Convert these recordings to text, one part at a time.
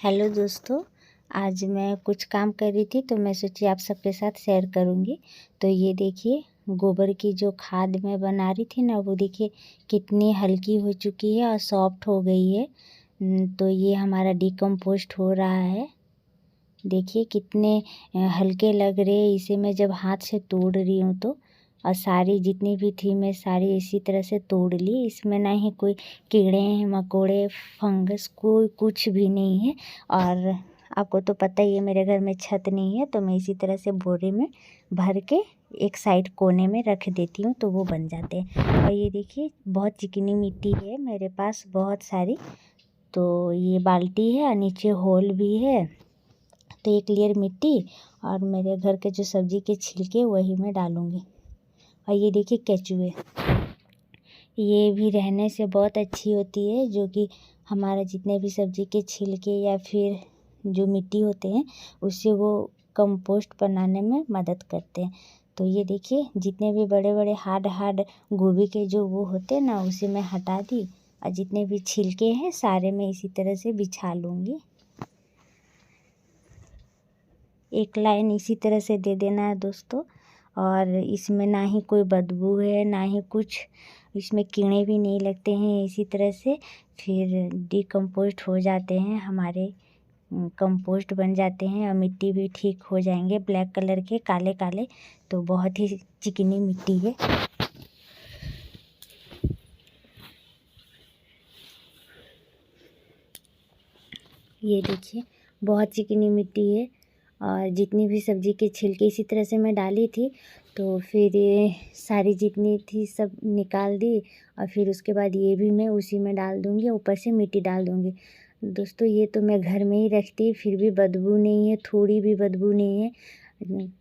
Hello दोस्तों, आज मैं कुछ काम कर रही थी तो मैं सोची आप सबके साथ शेयर करूंगी। तो ये देखिए, गोबर की जो खाद मैं बना रही थी ना, वो देखिए कितनी हल्की हो चुकी है और सॉफ्ट हो गई है। तो ये हमारा डिकम्पोस्ट हो रहा है। देखिए कितने हल्के लग रहे हैं। इसे मैं जब हाथ से तोड़ रही हूँ तो, और सारी जितनी भी थी मैं सारी इसी तरह से तोड़ ली। इसमें ना ही कोई कीड़े मकोड़े फंगस कोई कुछ भी नहीं है। और आपको तो पता ही है मेरे घर में छत नहीं है, तो मैं इसी तरह से बोरे में भर के एक साइड कोने में रख देती हूँ तो वो बन जाते हैं। और ये देखिए बहुत चिकनी मिट्टी है मेरे पास बहुत सारी। तो ये बाल्टी है और नीचे होल भी है। तो एक लेयर मिट्टी और मेरे घर के जो सब्ज़ी के छिलके वही मैं डालूँगी। और ये देखिए केचुए, ये भी रहने से बहुत अच्छी होती है, जो कि हमारा जितने भी सब्ज़ी के छिलके या फिर जो मिट्टी होते हैं उससे वो कंपोस्ट बनाने में मदद करते हैं। तो ये देखिए जितने भी बड़े बड़े हार्ड गोभी के जो वो होते हैं ना, उसे मैं हटा दी और जितने भी छिलके हैं सारे मैं इसी तरह से बिछा लूँगी। एक लाइन इसी तरह से दे देना है दोस्तों। और इसमें ना ही कोई बदबू है ना ही कुछ, इसमें कीड़े भी नहीं लगते हैं। इसी तरह से फिर डिकम्पोस्ट हो जाते हैं हमारे, कंपोस्ट बन जाते हैं और मिट्टी भी ठीक हो जाएंगे। ब्लैक कलर के काले काले, तो बहुत ही चिकनी मिट्टी है। ये देखिए बहुत चिकनी मिट्टी है। और जितनी भी सब्ज़ी के छिलके इसी तरह से मैं डाली थी, तो फिर ये सारी जितनी थी सब निकाल दी। और फिर उसके बाद ये भी मैं उसी में डाल दूँगी, ऊपर से मिट्टी डाल दूँगी। दोस्तों ये तो मैं घर में ही रखती, फिर भी बदबू नहीं है, थोड़ी भी बदबू नहीं है।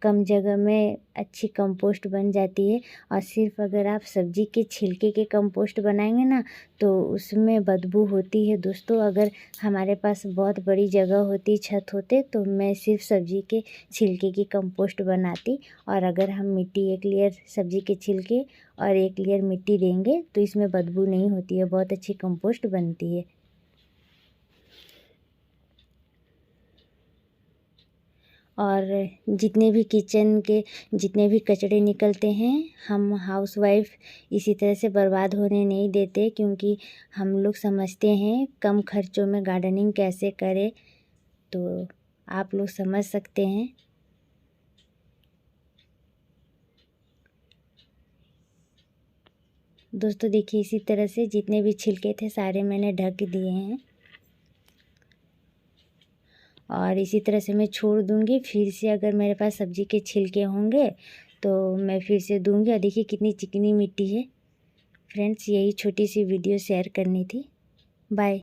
कम जगह में अच्छी कंपोस्ट बन जाती है। और सिर्फ अगर आप सब्ज़ी के छिलके के कंपोस्ट बनाएंगे ना, तो उसमें बदबू होती है दोस्तों। अगर हमारे पास बहुत बड़ी जगह होती, छत होते, तो मैं सिर्फ सब्ज़ी के छिलके की कंपोस्ट बनाती। और अगर हम मिट्टी एक लेयर सब्ज़ी के छिलके और एक लेयर मिट्टी देंगे तो इसमें बदबू नहीं होती है, बहुत अच्छी कंपोस्ट बनती है। और जितने भी किचन के जितने भी कचरे निकलते हैं, हम हाउसवाइफ इसी तरह से बर्बाद होने नहीं देते, क्योंकि हम लोग समझते हैं कम खर्चों में गार्डनिंग कैसे करें। तो आप लोग समझ सकते हैं। दोस्तों देखिए इसी तरह से जितने भी छिलके थे सारे मैंने ढक दिए हैं। और इसी तरह से मैं छोड़ दूँगी। फिर से अगर मेरे पास सब्ज़ी के छिलके होंगे तो मैं फिर से दूँगी। और देखिए कितनी चिकनी मिट्टी है। फ्रेंड्स यही छोटी सी वीडियो शेयर करनी थी। बाय।